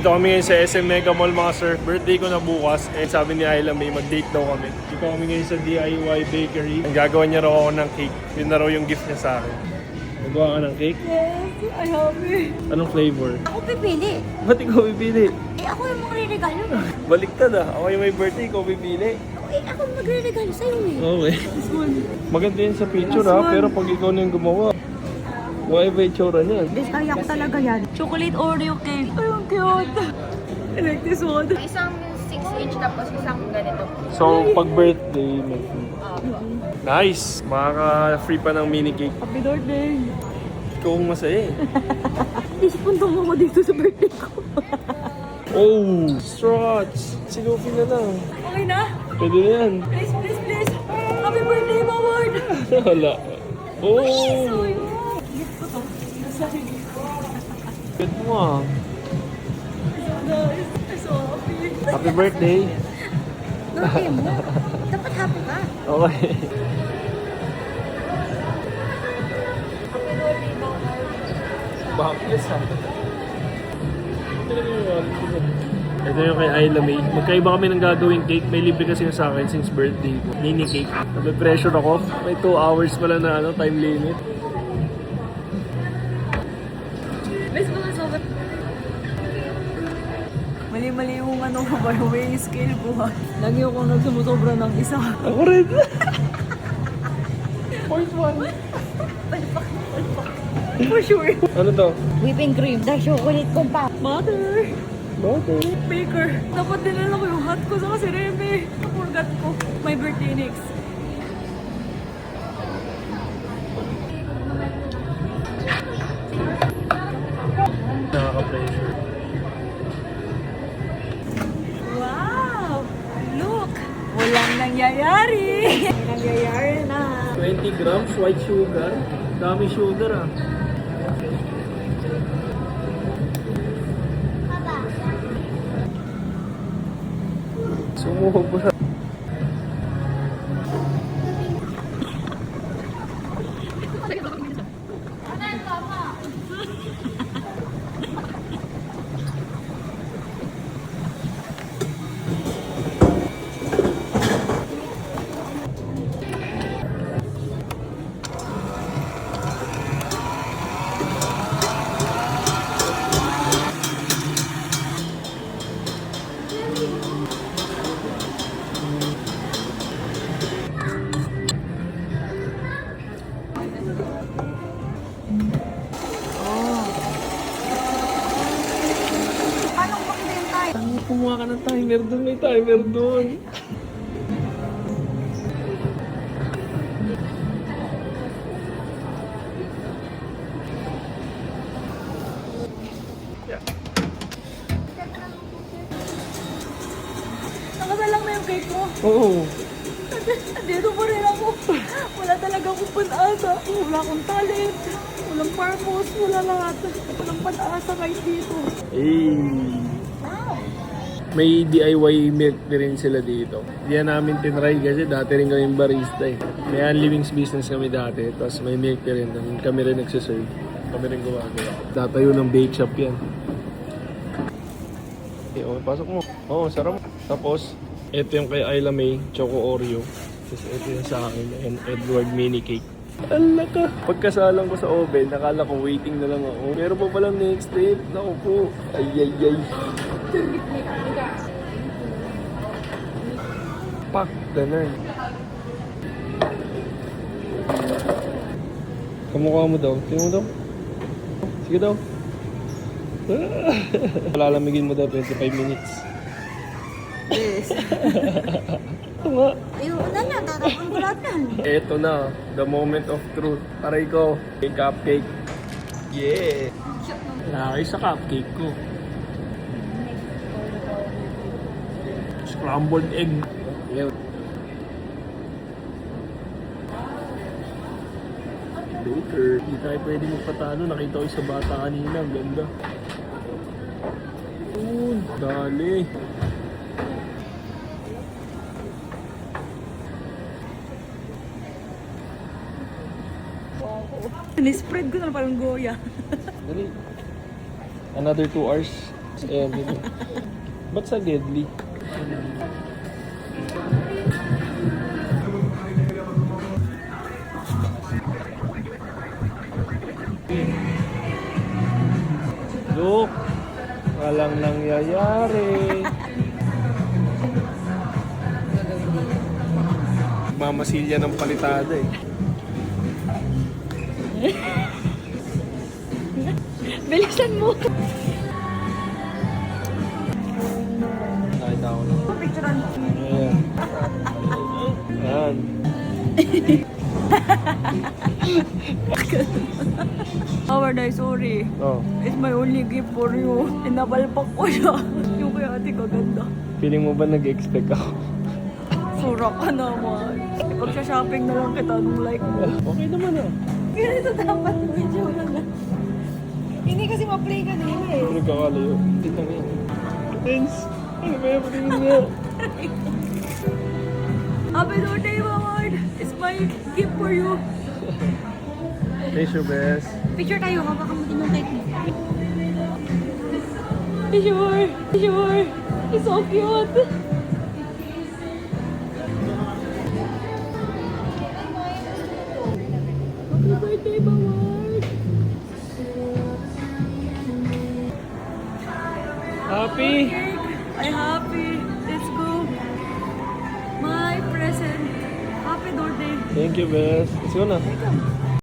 Nandito kami ngayon sa SM Mega Mall, mga sir. Birthday ko na bukas. And sabi ni Ayla May, mag-date daw kami. Dito kami ngayon sa DIY Bakery. Ang gagawa niya raw ako ng cake. Yun na raw yung gift niya sa akin. Nagawa ka ng cake? Yes, I have it. Anong flavor? Ako pipili. Ba't ikaw pipili? Eh, ako yung magre-regalo. Baliktad ah. Ako yung may birthday, ikaw pipili. Eh, ako magre-regalo sa'yo eh. Okay. This one. Maganda yun sa picture ha, pero pag ikaw na yung gumawa, why ba yung tsura niyan? This, kaya ko talaga yan. Chocolate Oreo cake. Ay, ang cute. I like this one. Isang 6-inch tapos isang ganito. So, pag birthday, may free. Nice! Makaka-free pa ng mini cake. Happy birthday. Ikaw ang masaya eh. Disipundong ako dito sa birthday ko. Oh! Struts! Silupin na lang. Okay na? Pwede na yan. Please, please, please. Happy birthday, Maward. Wala. Oh! Gift ko to. Sorry. Good mo ah. Guys, I'm so happy. Happy birthday! Birthday mo? Dapat happy ka. Okay. Bakit sa ito yung kay Ayla May. Magkaiba kami ng gagawing cake. May libre kasi yung sa akin since birthday ko. Mini cake. Nabe-pressure ako. May 2 hours pala na time limit. Best mo na sobat. Mali-mali yung weighing scale ko ha. Lagi ako nagsumosobra ng isa. Ako rin. Point 1. Palpak. For sure. Ano to? Whipping cream. The chocolate ko pa. Mother. Okay. Baker. Dapat dinala ko yung hat ko sa kasi Reme. Forgot ko. My birthday next. Nakaka-pressure. Wow! Look! Walang nangyayari! May nangyayari na. 20 grams white sugar. Dami sugar ah. Sumubra. Paano ko magbentay? Kumuha ka ng timer doon. May timer doon. Nakasalang na yung cake ko. Oo. Dito pa rin ako. Wala talaga akong pag-asa. Wala akong talent. Walang purpose. Wala lahat. Walang pag-asa kahit dito. May DIY milk tea rin sila dito. Hindi na namin tinry kasi dati rin kami barista eh. May unlivings business kami dati. Tapos may milk tea rin. Kami rin nagsiserve. Kami rin gumagawa. Tatayo ng bake shop yan. Okay, okay, pasok mo. Oo, sarap. Tapos, ito yung kay Ayla May, Choco Oreo. Tapos ito yung sa akin, and Edward Mini Cake. Ala ka! Pagkasalang ko sa oven, nakala ko waiting na lang ako. Pero pa palang next step. Naku po. Ay, ay, ay. Pak! Ganun. Kamukha mo daw. Tingnan mo daw. Sige daw. Lalamigin mo daw 25 minutes. Yes. Ito nga. Ayun na na. Tatapon ko lahat yan. Ito na. The moment of truth. Taray ko. Cupcake. Yeah! Laki sa cupcake ko. Scrambled egg. Yeah. Baker. Hindi tayo pwede magpatalo. Nakita ko sa bata kanina. Ang ganda. Dali. Ni-spread ko na parang goya. Dali. Another 2 hours. Ayan, dito. Ba't sa deadly? Look, walang nangyayari. Mamasilya ng palitada eh. Bilisan mo. Kahit ako na. Picturean mo. Ayan. Ayan. Howard, I'm sorry. Oh, It's my only gift for you. Inapalpak ko siya. Yung kay ate kaganda. feeling mo ba nag-expect ako? Sura ka naman. Ipag-shopping na lang kita nung like mo. Okay naman ah. Ganito dapat video na lang. Hindi kasi ma-play ka nila eh. Nagkakala yun. Tignan mo yan. Tens! Ano ba yung tingin niya? Happy birthday, Howard! It's my gift for you. Thanks your best. Picture tayo, hawakan mo din yung cake mo. Picture! Picture! It's so cute! Happy birthday, Howard! Happy! I'm happy. Let's go. My present. Happy birthday. Thank you, best. Let's go na. Welcome.